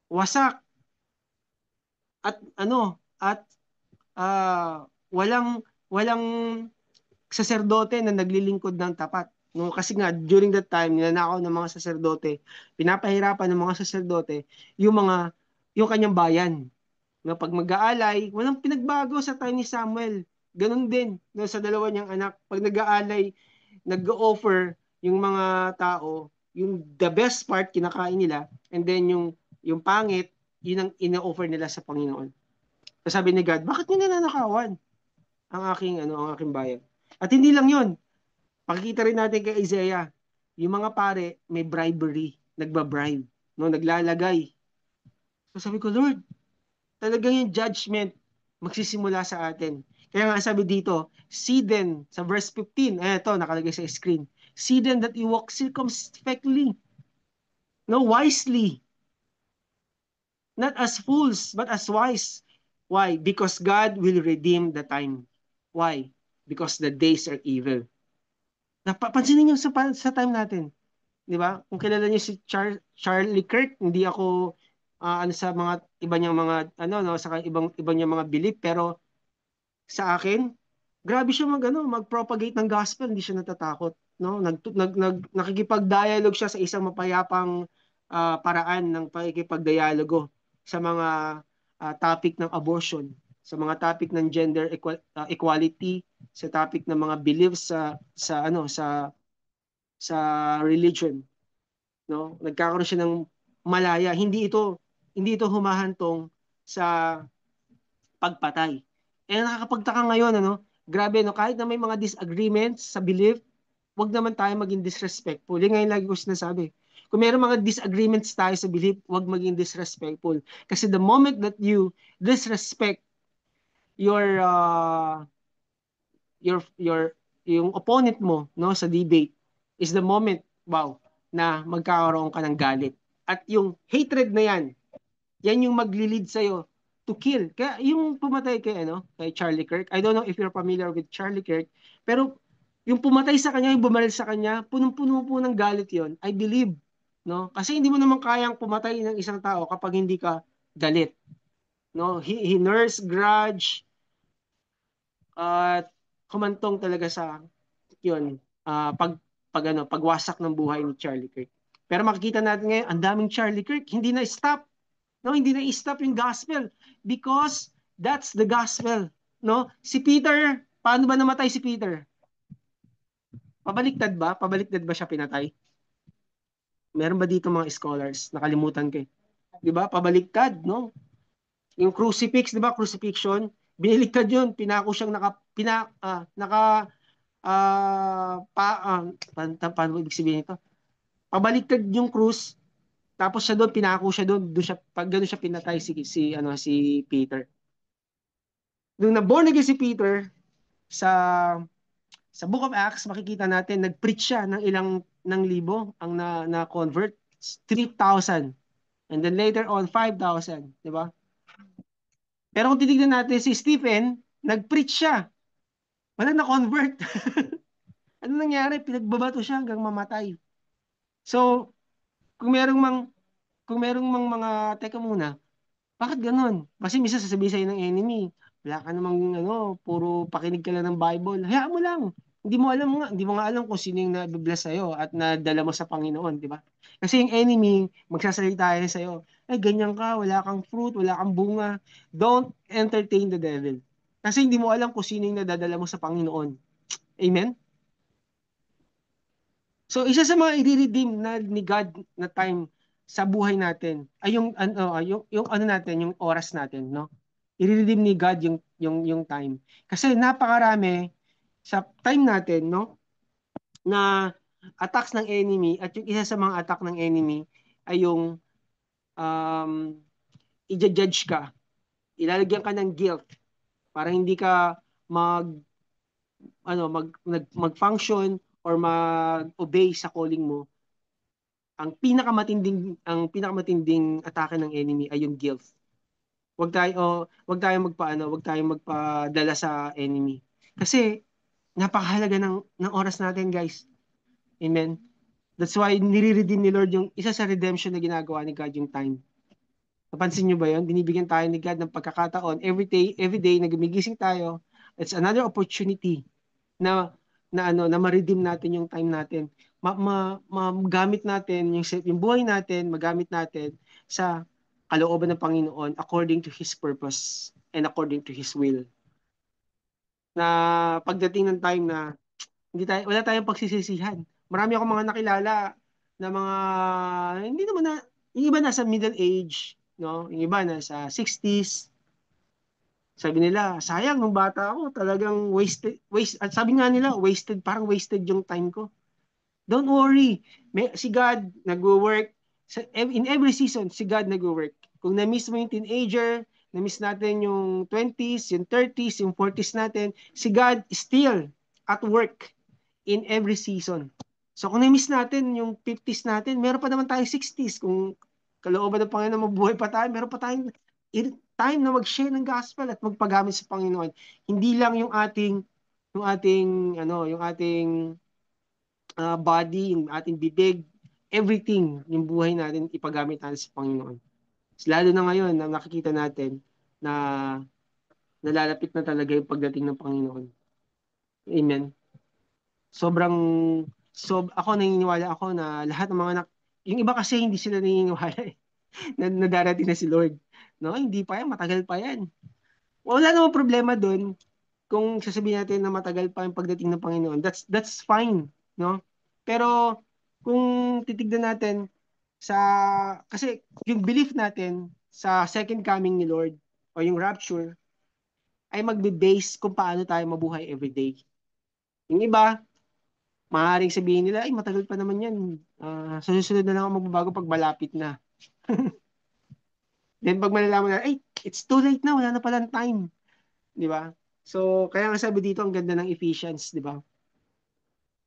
Wasak at walang saserdote na naglilingkod ng tapat. No, kasi nga during that time ninanakaw ng mga saserdote, pinapahirapan ng mga saserdote yung kanyang bayan. No, pag mag-aalay, walang pinagbago sa time ni Samuel. Ganun din no, sa dalawa niyang anak. Pag nag-aalay, nag-offer yung mga tao, yung the best part kinakain nila, and then yung pangit, yun ang ina-offer nila sa Panginoon. So sabi ni God, bakit niyo ninanakawan ang aking bayan? At hindi lang yun. Pakikita rin natin kay Isaiah, yung mga pare may bribery, nagba-bribe, no, naglalagay. So sabi ko, Lord, talagang yung judgment magsisimula sa atin. Kaya nga sabi dito, see then, sa verse 15, ito, nakalagay sa screen, see then that you walk circumspectly, no, wisely, not as fools, but as wise. Why? Because God will redeem the time. Why? Because the days are evil. Napapansinin niyo sa time natin, 'di ba? Kung kilala niyo si Charlie Kirk, hindi ako sa mga iba niyang mga sa ibang niyang mga belief, pero sa akin, grabe siya mag-propagate ng gospel, hindi siya natatakot, no? Nakikipag-dialogue siya sa isang mapayapang paraan ng pakikipagdialogo sa mga topic ng abortion, sa mga topic ng gender equality, sa topic ng mga beliefs sa religion, no? Nagkakaroon siya ng malaya. Hindi ito humahantong sa pagpatay. Nakakapagtaka ngayon, grabe, no, kahit na may mga disagreements sa belief, wag naman tayo maging disrespectful. Yung ngayon lagi ko sinasabi. Kung mayroong mga disagreements tayo sa belief, wag maging disrespectful. Kasi the moment that you disrespect your yung opponent mo, no, sa debate, is the moment, wow, na magkakaroon ka ng galit. At yung hatred na yan yung magli-lead sa'yo to kill. Kaya yung pumatay kay Charlie Kirk, I don't know if you're familiar with Charlie Kirk, pero yung pumatay sa kanya, yung bumaril sa kanya, punong-puno po ng galit yon, I believe. No? Kasi hindi mo naman kayang pumatay ng isang tao kapag hindi ka galit. No? He nursed grudge at kumantong talaga sa yun, pagwasak ng buhay ni Charlie Kirk. Pero makikita natin ngayon, ang daming Charlie Kirk, hindi na stop. No, hindi na stop yung gospel because that's the gospel. No? Si Peter, paano ba namatay si Peter? Pabaliktad ba? Pabaliktad ba siya pinatay? Meron ba dito mga scholars? Nakalimutan ko eh. 'Di ba? Pabaliktad, no? Yung crucifix, 'di ba? Crucifixion, biniliktad 'yun. Pinako siyang naka paano ibig sabihin ito? Pabaliktad yung krus, tapos siya doon, pinako siya doon, pag gano'n siya pinatay si Peter. Nung na-born again si Peter, sa Book of Acts, makikita natin, nag-preach siya ng ilang ng libo ang na-convert, 3,000. And then later on, 5,000. Di ba? Pero kung titignan natin si Stephen, nag-preach siya. Wala na-convert. Ano nangyari? Pinagbabato siya hanggang mamatay. So, kung merong mang, kung merong mga, teka muna, bakit ganun? Kasi minsan sasabihin sa'yo ng enemy, Wala ka namang puro pakinig ka lang ng Bible. Hayaan mo lang. Hindi mo nga alam kung sino yung na-bless sa'yo at nadala mo sa Panginoon, di ba? Kasi yung enemy, magsasalita yan sa'yo. Ay, ganyan ka, wala kang fruit, wala kang bunga. Don't entertain the devil. Kasi hindi mo alam kung sino yung nadadala mo sa Panginoon. Amen? So isa sa mga i-redeem na ni God na time sa buhay natin ay yung ano natin, yung oras natin, no? I-redeem ni God yung time. Kasi napakarami sa time natin, no, na attacks ng enemy at yung isa sa mga attack ng enemy ay yung um, i-judge ka. Ilalagyan ka ng guilt para hindi ka mag-function or mag-obey sa calling mo. Ang pinakamatinding atake ng enemy ay yung guilt. Wag tayong magpadala sa enemy. Kasi napakahalaga ng oras natin, guys. Amen. That's why nire-redeem ni Lord yung isa sa redemption na ginagawa ni God yung time. Napansin niyo ba 'yon? Binibigyan tayo ni God ng pagkakataon every day na gumigising tayo. It's another opportunity na na ma-redeem natin yung time natin. Magamit natin yung buhay natin, magamit natin sa kalooban ng Panginoon according to His purpose and according to His will. Na pagdating ng time na wala tayong pagsisisihan. Marami akong mga nakilala na mga hindi naman na yung iba nasa middle age, no? Yung iba nasa 60s. Sabi nila, sayang nung bata ako, talagang at sabi nga nila, parang wasted yung time ko. Don't worry. Si God nagwo-work in every season, si God nagwo-work. Kung na-miss mo yung teenager, na-miss natin yung 20s, yung 30s, yung 40s natin, si God is still at work in every season. So kung na-miss natin yung 50s natin, meron pa naman tayong 60s. Kung kalooban ng Panginoon mabuhay pa tayo, meron pa tayong time na mag-share ng gospel at magpagamit sa Panginoon. Hindi lang yung ating body, yung ating bibig, everything, yung buhay natin, ipagamit natin sa Panginoon. Lalo na ngayon na nakikita natin na nalalapit na talaga yung pagdating ng Panginoon. Amen. Sobrang, ako naniniwala ako na lahat ng yung iba kasi hindi sila naniniwala na darating na si Lord. No, hindi pa yan, matagal pa yan. Wala namang problema doon kung sasabihin natin na matagal pa yung pagdating ng Panginoon. That's fine, no? Pero kung titignan natin sa kasi yung belief natin sa second coming ni Lord o yung rapture ay magbe-base kung paano tayo mabuhay everyday. Yung iba, maaaring sabihin nila, ay matagal pa naman yan. Sa susunod na lang ako magbabago pag malapit na. Then pag malalaman na, ay, it's too late na, wala na palang time. Di ba? So, kaya nga sabi dito, ang ganda ng Ephesians, di ba?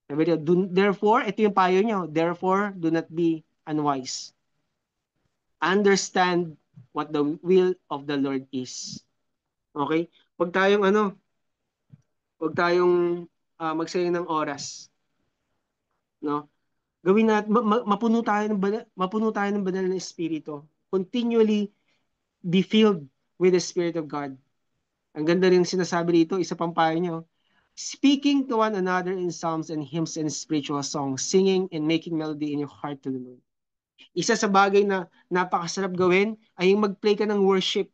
Sabi dito, therefore, ito yung payo nyo, therefore, do not be unwise. Understand what the will of the Lord is. Okay? Huwag tayong magsayang ng oras, no? Gawin natin mapuno tayo ng banal na espiritu. Continually be filled with the Spirit of God. Ang ganda rin sinasabi dito, isa pang payo nyo, speaking to one another in psalms and hymns and spiritual songs, singing and making melody in your heart to the Lord. Isa sa bagay na napakasarap gawin ay yung mag-play ka ng worship.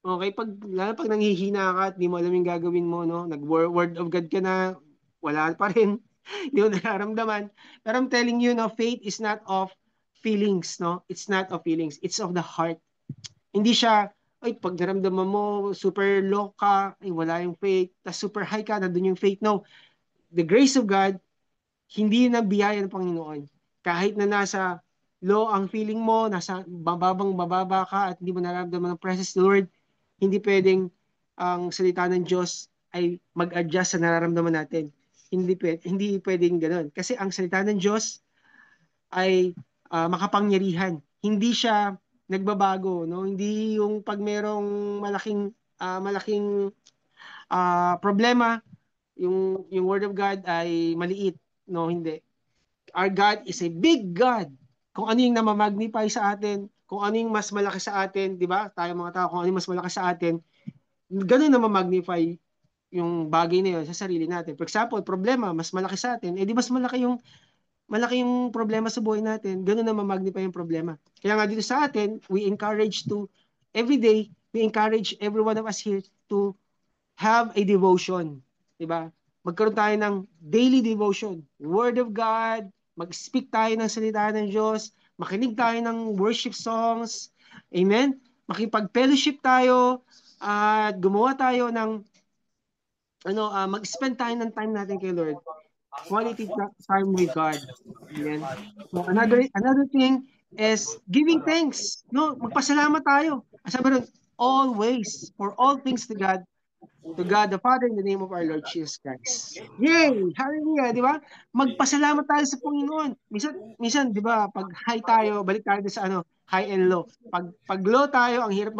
Okay, lalo pag nanghihina ka at di mo alam yung gagawin mo, no? Nag-word of God ka na, wala pa rin. Hindi mo nararamdaman. Pero I'm telling you, no, faith is not of feelings, no? It's not of feelings. It's of the heart. Hindi siya, ay, pag naramdaman mo, super low ka, ay, wala yung faith. Tapos super high ka, nandun yung faith. No, the grace of God, hindi yun ang biyaya ng Panginoon. Kahit na nasa low ang feeling mo, nasa bababa ka at hindi mo nararamdaman ng presence of the Lord, hindi pwedeng ang salita ng Diyos ay mag-adjust sa nararamdaman natin. Hindi pwedeng ganoon. Kasi ang salita ng Diyos ay makapangyarihan. Hindi siya nagbabago, no? Hindi yung pag merong malaking problema, yung word of God ay maliit, no? Hindi. Our God is a big God. Kung ano yung namamagnify sa atin, kung ano yung mas malaki sa atin, di ba? Tayo mga tao, kung ano yung mas malaki sa atin, ganun na ma-magnify yung bagay na yun sa sarili natin. For example, problema, mas malaki sa atin, eh di mas malaki yung problema sa buhay natin, ganun na ma-magnify yung problema. Kaya nga dito sa atin, we encourage to, every day, we encourage every one of us here to have a devotion. Diba? Magkaroon tayo ng daily devotion. Word of God, mag-speak tayo ng salita ng Diyos, makinig tayo ng worship songs, amen? Makipag-fellowship tayo, at gumawa tayo ng, mag-spend tayo ng time natin kay Lord. Quality time with God. Amen. So another thing is giving thanks. No, magpasalamat tayo. Sabi rin, always for all things to God the Father in the name of our Lord Jesus Christ. Yay! Hallelujah, di ba? Magpasalamat tayo sa Panginoon. Minsan, di ba, pag high tayo, balik tayo sa high and low. Pag low tayo, ang hirap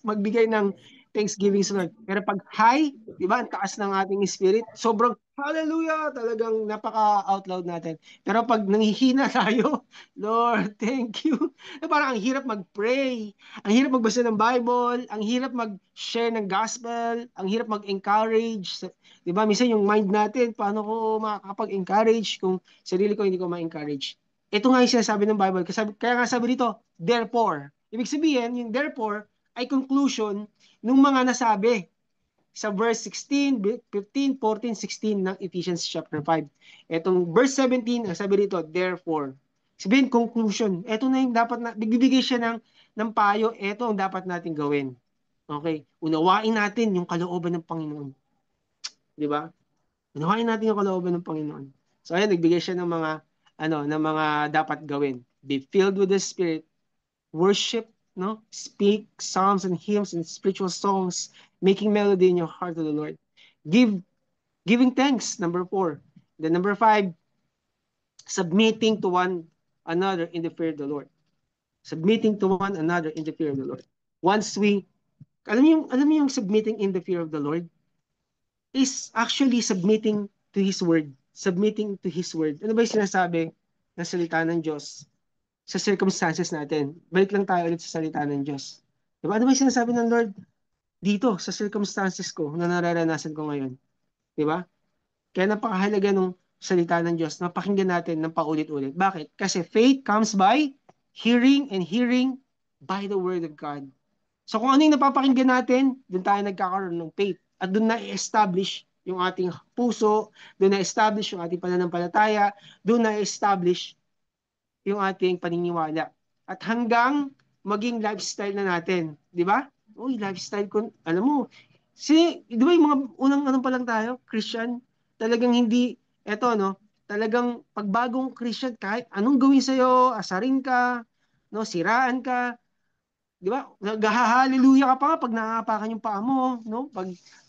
magbigay ng thanksgiving sa Lord. Pero pag high, di ba, ang taas ng ating spirit, sobrang hallelujah, talagang napaka-out loud natin. Pero pag nanghihina tayo, Lord, thank you. Parang ang hirap mag-pray, ang hirap magbasa ng Bible, ang hirap mag-share ng gospel, ang hirap mag-encourage. Di ba? Minsan yung mind natin, paano ko makakapag-encourage kung sarili ko hindi ko ma-encourage. Ito nga yung sinasabi ng Bible. Kaya nga sabi dito, therefore. Ibig sabihin, yung therefore ay conclusion ng mga nasabi sa verse 16, 15, 14, 16 ng Ephesians chapter 5. Etong verse 17, ang sabi dito, therefore. Sabihin, conclusion. Ito na yung dapat na, bibigay siya ng payo, ito ang dapat natin gawin. Okay? Unawain natin yung kalooban ng Panginoon. Di ba? Unawain natin yung kalooban ng Panginoon. So ayan, nagbigay siya ng mga dapat gawin. Be filled with the Spirit, worship, no? Speak psalms and hymns and spiritual songs, making melody in your heart to the Lord. Giving thanks, number 4. Then number 5, submitting to one another in the fear of the Lord. Submitting to one another in the fear of the Lord. Once we, alam niyo yung submitting in the fear of the Lord is actually submitting to His word. Submitting to His word. Ano ba yung sinasabi ng salita ng Diyos sa circumstances natin? Balik lang tayo ulit sa salita ng Diyos. Diba? Ano ba yung sinasabi ng Lord dito sa circumstances ko na nararanasan ko ngayon? Diba? Kaya napakahalaga nung salita ng Diyos na pakinggan natin ng paulit-ulit. Bakit? Kasi faith comes by hearing and hearing by the word of God. So kung ano yung napapakinggan natin, doon tayo nagkakaroon ng faith. At doon na-establish yung ating puso, doon na-establish yung ating pananampalataya, doon na-establish yung ating paniniwala. At hanggang maging lifestyle na natin. Di ba? Uy, lifestyle ko, alam mo, di ba yung mga unang pa lang tayo, Christian, talagang hindi, eto no, talagang pagbagong Christian, kahit anong gawin sa'yo, asarin ka, no, siraan ka, di ba? Nag-hallelujah ka pa nga pag nakakapakan yung paa mo, no?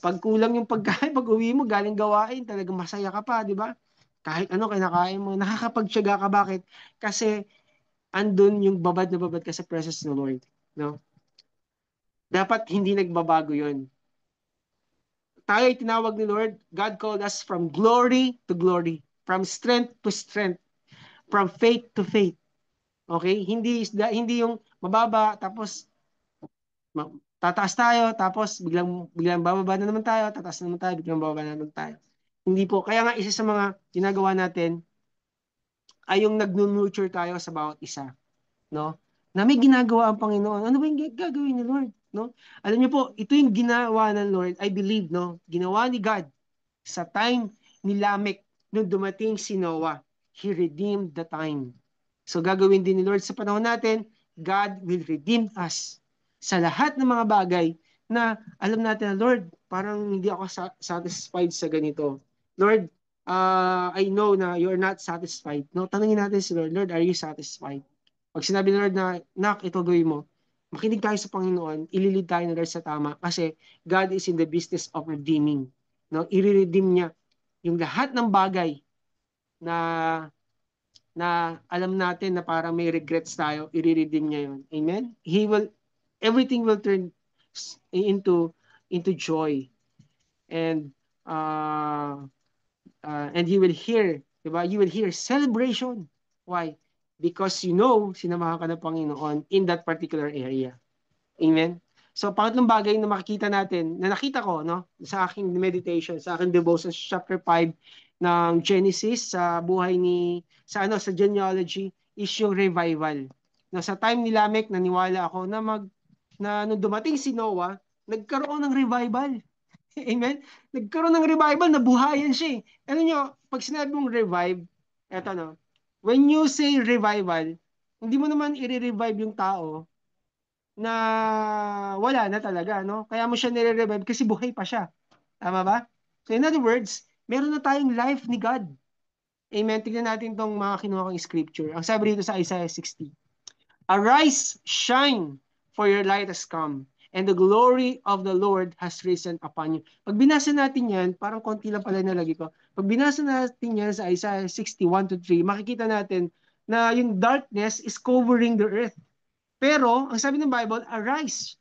Pag kulang yung pagkain, pag uwi mo, galing gawain, talagang masaya ka pa, di ba? Kahit ano kinakain mo, nakakapagtiyaga ka. Bakit? Kasi andun yung babad na babad ka sa presence ng Lord, no? Dapat hindi nagbabago yon. Tayo ay tinawag ni Lord, God called us from glory to glory, from strength to strength, from faith to faith. Okay? Hindi yung mababa tapos tataas tayo tapos biglang bababa na naman tayo, tataas na naman tayo, biglang bababa na naman tayo. Hindi po. Kaya nga isa sa mga ginagawa natin ay yung nag-nurture tayo sa bawat isa, no? Na may ginagawa ang Panginoon. Ano ba yung gagawin ni Lord, no? Alam niyo po, ito yung ginawa ng Lord, I believe, no? Ginawa ni God sa time ni Lamech nung dumating si Noah. He redeemed the time. So gagawin din ni Lord sa panahon natin, God will redeem us sa lahat ng mga bagay na alam natin na, Lord, parang hindi ako satisfied sa ganito. Lord, I know na you're not satisfied. No, tanungin natin si Lord, Lord, are you satisfied? Pag sinabi ni Lord na, Nak, ito gawin mo, makinig tayo sa Panginoon, ililid tayo ni Lord sa tama kasi God is in the business of redeeming. No, i-redeem niya yung lahat ng bagay na alam natin na parang may regrets tayo, i-redeem niya yun. Amen? Everything will turn into joy. And He will hear, diba? You will hear celebration. Why? Because you know, sinamahan ka ng Panginoon in that particular area. Amen? So, pangatlong bagay na makikita natin, na nakita ko, no, sa aking meditation, sa aking devotion, chapter 5 ng Genesis, sa buhay ni, sa genealogy, is yung revival. No, sa time ni Lamech, naniwala ako na nung dumating si Noah, nagkaroon ng revival. Amen? Nagkaroon ng revival, nabuhayan siya eh. Alam nyo, pag sinabi mong revive, eto no, when you say revival, hindi mo naman i-revive yung tao na wala na talaga, no? Kaya mo siya nire-revive kasi buhay pa siya. Tama ba? So in other words, meron na tayong life ni God. Amen. Tignan natin tong mga kinuha kong scripture. Ang sabi dito sa Isaiah 60, Arise, shine, for your light has come, and the glory of the Lord has risen upon you. Pag binasa natin yan, parang konti lang pala nalagay ko. Pag binasa natin yan sa Isaiah 61-3, makikita natin na yung darkness is covering the earth. Pero, ang sabi ng Bible, arise,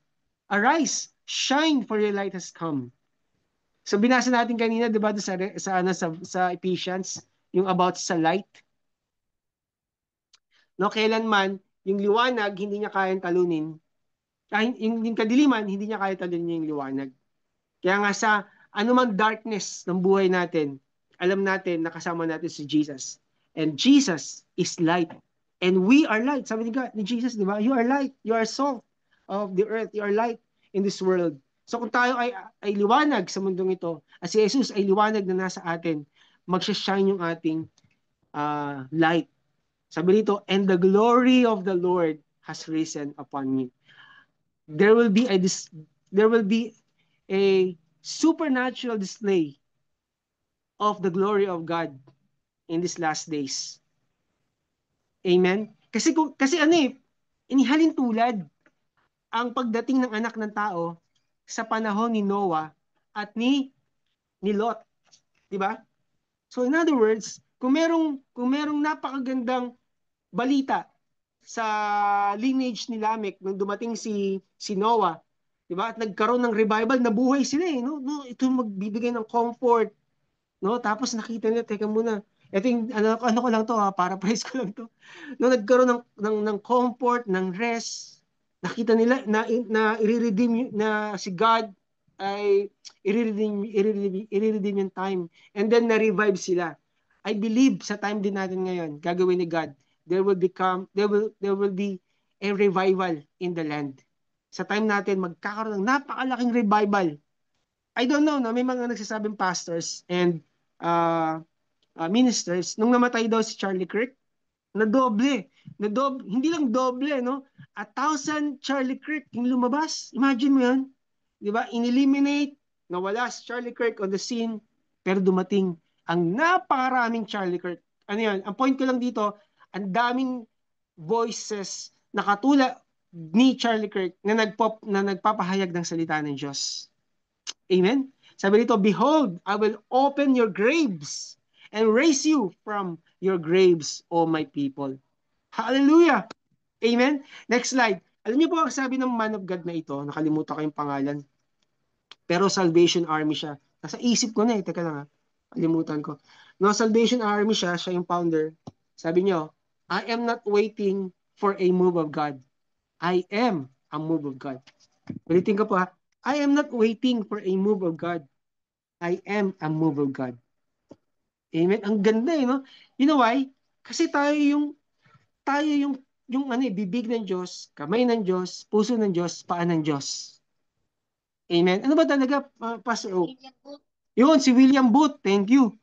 arise, shine, for your light has come. So binasa natin kanina, 'di ba, sa Ephesians, yung about sa light. No, kailanman yung liwanag hindi niya kayang talunin. Yung kadiliman hindi niya kaya talunin yung liwanag. Kaya nga sa anumang darkness ng buhay natin, alam natin na kasama natin si Jesus. And Jesus is light. And we are light. Sabi ni Jesus, di ba? You are light. You are salt of the earth. You are light in this world. So kung tayo ay liwanag sa mundong ito, at si Jesus ay liwanag na nasa atin, magsha-shine yung ating light. Sabi dito, and the glory of the Lord has risen upon me. There will be a supernatural display of the glory of God in these last days. Amen? Kasi ano eh, inihalin tulad ang pagdating ng anak ng tao sa panahon ni Noah at ni Lot, 'di ba? So in other words, kung merong napakagandang balita sa lineage ni Lamech nung dumating si Noah, 'di ba? At nagkaroon ng revival, nabuhay sila eh, no? No, ito magbibigay ng comfort, no? Tapos nakita nila, teka muna. Ito yung, ano ko lang to, paraphrase ko lang to. No, nagkaroon ng comfort, ng rest. Nakita nila na i-redeem na si God ay i-redeem yung time. And then na-revive sila. I believe sa time din natin ngayon, gagawin ni God, there will be a revival in the land. Sa time natin, magkakaroon ng napakalaking revival. I don't know, no? May mga nagsasabing pastors and uh, ministers, nung namatay daw si Charlie Kirk, hindi lang doble, no? 1,000 Charlie Kirk yung lumabas. Imagine mo yun. Di ba? In-eliminate, nawala si Charlie Kirk on the scene, pero dumating ang napakaraming Charlie Kirk. Ano yun? Ang point ko lang dito, ang daming voices na katulad ni Charlie Kirk na nagpapahayag ng salita ng Diyos. Amen? Sabi dito, behold, I will open your graves and raise you from your graves, O my people. Hallelujah! Amen? Next slide. Alam niyo po ang sabi ng man of God na ito, nakalimutan ko yung pangalan, pero Salvation Army siya. Nasa isip ko na eh, teka lang ha, kalimutan ko. No, Salvation Army siya yung founder. Sabi niyo, I am not waiting for a move of God. I am a move of God. Ulitin ko po ha, I am not waiting for a move of God. I am a move of God. Amen. Ang ganda eh, no? You know why? Kasi tayo yung ano eh, bibig ng Diyos, kamay ng Diyos, puso ng Diyos, paa ng Diyos. Amen. Ano ba talaga, Pastor O? Yun, si William Booth. Thank you.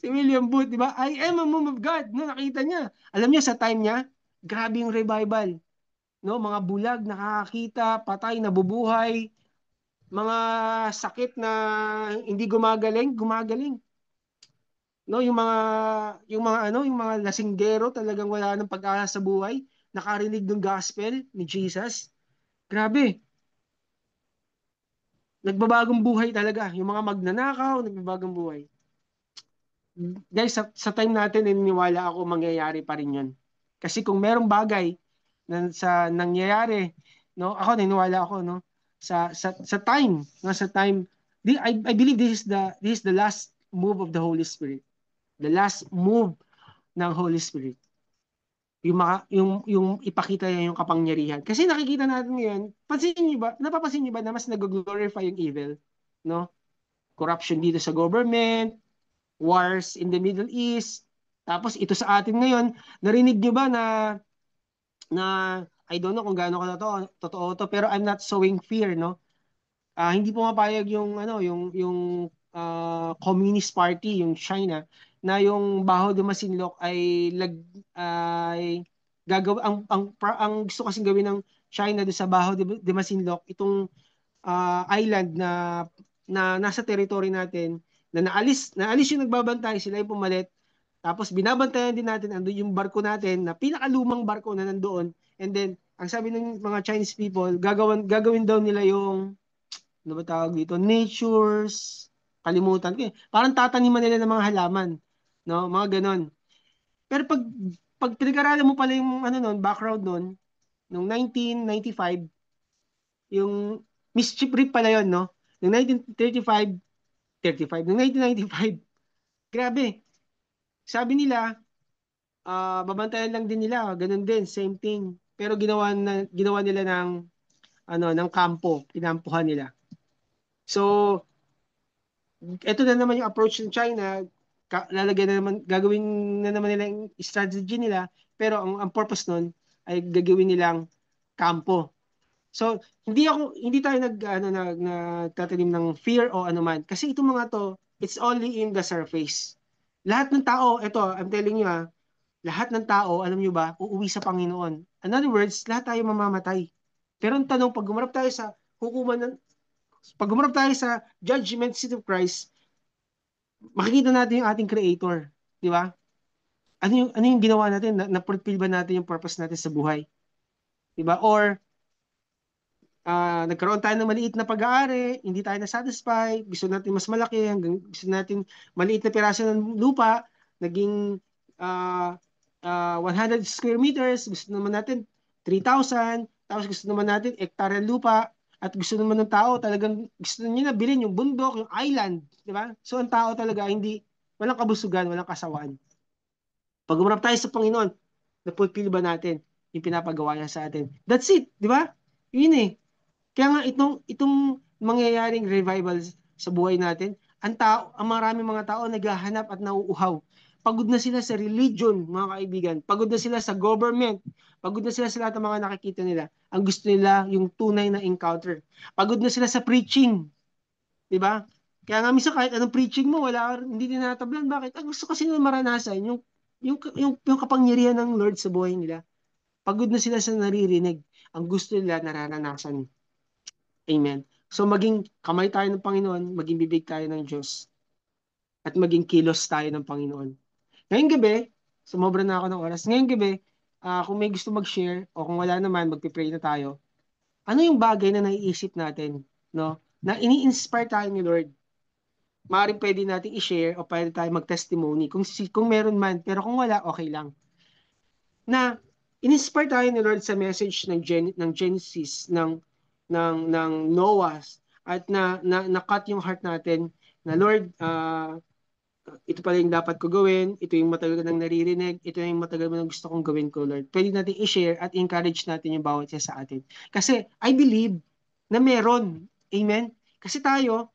Si William Booth, di ba? I am a move of God. No, nakita niya. Alam niya, sa time niya, grabe yung revival. No, mga bulag, nakakita, patay, nabubuhay, mga sakit na hindi gumagaling, gumagaling. No, yung mga lasinggero talagang wala nang pag-asa sa buhay, nakarinig ng gospel ni Jesus. Grabe, nagbabagong buhay talaga. Yung mga magnanakaw, nagbabagong buhay. Guys, sa time natin, naniniwala ako mangyayari pa rin yun. Kasi kung merong bagay sa nangyayari, no, ako naniniwala ako, no, sa time, no, sa time, I believe this is the last move of the Holy Spirit. The last move ng Holy Spirit. yung ipakita niya yung kapangyarihan. Kasi nakikita natin ngayon, napapansin niyo ba na mas nag-glorify yung evil, no? Corruption dito sa government, wars in the Middle East. Tapos ito sa atin ngayon, narinig niyo ba na I don't know kung gaano ka totoo to, pero I'm not sowing fear, no? Hindi pumapayag yung Communist Party, yung China, na yung Baho de Masinloc ay gagawa ang gusto kasing gawin ng China do sa Baho de Masinloc, itong island na nasa territory natin, na naalis yung nagbabantay, sila yung pumalit. Tapos binabantayan din natin andun yung barko natin na pinakalumang barko na nandoon. And then ang sabi ng mga Chinese people, gagawin daw nila yung ano ba tawag dito? Natures, kalimutan ko eh. Parang tataniman nila ng mga halaman, no? Mga ganon. Pero pag pinag-aralan mo pala yung background noon, nung 1995, yung mischief reef pala yon, no? Nung 1935, 35, nung 1995, grabe. Sabi nila, babantayan lang din nila, ganun din, same thing. Pero ginawa nila ng kampo, kinampuhan nila. So, ito na naman yung approach ng China, lalagyan na naman, gagawin na naman nila yung strategy nila, pero ang purpose nun ay gagawin nilang kampo. So, hindi tayo nagtatanim ng fear o anuman. Kasi itong mga to, it's only in the surface. Lahat ng tao, ito, I'm telling you lahat ng tao, alam nyo ba, uuwi sa Panginoon. In other words, lahat tayo mamamatay. Pero ang tanong, pag umarap tayo sa judgment seat of Christ, makikita natin yung ating creator, di ba? Ano yung ginawa natin? Na-fulfill ba natin yung purpose natin sa buhay? Di ba? Or nagkaroon tayo ng maliit na pag-aari, hindi tayo na-satisfy, gusto natin mas malaki, hanggang gusto natin maliit na piraso ng lupa, naging 100 square meters, gusto naman natin 3,000, tapos gusto naman natin hektarya ng lupa, at gusto naman ng tao, talagang gusto niya na bilhin yung bundok, yung island, di ba? So ang tao talaga, walang kabusugan, walang kasawaan. Pag umarap tayo sa Panginoon, na-fulfill ba natin yung pinapagawa niya sa atin? That's it, di ba? Yun eh. Kaya nga itong mangyayaring revival sa buhay natin, ang maraming mga tao naghahanap at nauuhaw. Pagod na sila sa religion, mga kaibigan. Pagod na sila sa government. Pagod na sila sa lahat ng mga nakikita nila. Ang gusto nila yung tunay na encounter. Pagod na sila sa preaching, 'di ba? Kaya nga minsan kahit anong preaching mo, hindi din natablan. Bakit? Ang gusto kasi nila maranasan yung kapangyarihan ng Lord sa buhay nila. Pagod na sila sa naririnig. Ang gusto nila nararanasan. Amen. So maging kamay tayo ng Panginoon, maging bibig tayo ng Diyos, at maging kilos tayo ng Panginoon. Ngayong gabi, sumobra na ako ng oras. Ngayong gabi, kung may gusto mag-share o kung wala naman, magpipray na tayo. Ano yung bagay na naiisip natin, no? Na ini-inspire tayo ni Lord. Maaaring pwede natin i-share o pwede tayo mag-testimony kung meron man, pero kung wala, okay lang. Na in-inspire tayo ni Lord sa message ng Genesis, ng Noah, at na-cut yung heart natin na Lord, ito pala yung dapat ko gawin, ito yung matagal ko nang naririnig, ito yung matagal mo nang gusto kong gawin ko, Lord. Pwede natin i-share at encourage natin yung bawat isa sa atin. Kasi I believe na meron. Amen? Kasi tayo,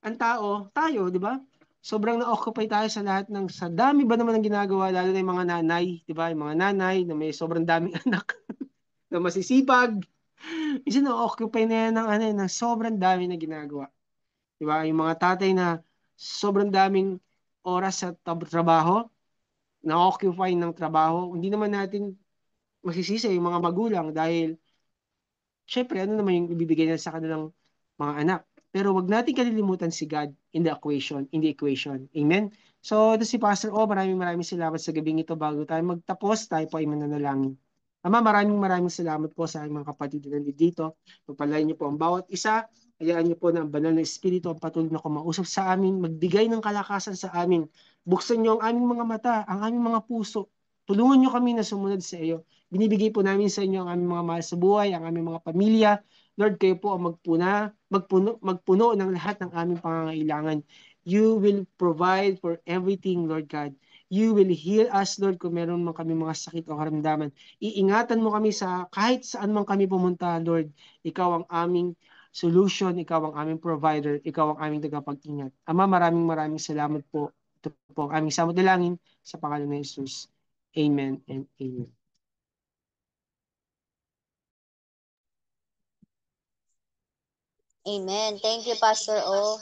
di ba? Sobrang na-occupy tayo sa dami ba naman ang ginagawa, lalo na yung mga nanay, di ba? Yung mga nanay na may sobrang daming anak na masisipag. Minsan na-occupy na yan ng sobrang dami na ginagawa. Di ba? Yung mga tatay na sobrang daming oras sa trabaho, na-occupy ng trabaho. Hindi naman natin masisisi yung mga magulang dahil syempre, ano naman yung ibibigay nila sa kanilang mga anak. Pero wag natin kalilimutan si God in the equation. Amen? So, ito si Pastor O. Maraming salamat sa gabing ito. Bago tayo magtapos, tayo po ay mananalangin. Ama, maraming salamat po sa aking mga kapatid na nandito. Pagpalain niyo po ang bawat isa. Hayaan niyo po na ang banal na Espiritu ang patuloy na kumausap sa amin, magbigay ng kalakasan sa amin. Buksan niyo ang aming mga mata, ang aming mga puso. Tulungan niyo kami na sumunod sa iyo. Binibigay po namin sa inyo ang aming mga mahal sa buhay, ang aming mga pamilya. Lord, kayo po ang magpuno ng lahat ng aming pangangailangan. You will provide for everything, Lord God. You will heal us, Lord, kung meron man kami mga sakit o karamdaman. Iingatan mo kami sa kahit saan man kami pumunta, Lord. Ikaw ang aming solution, ikaw ang aming provider, ikaw ang aming tagapag-ingat. Ama, maraming maraming salamat po. Ito po ang aming samot dalangin sa pangalan ng Jesus. Amen and amen. Amen. Thank you, Pastor O.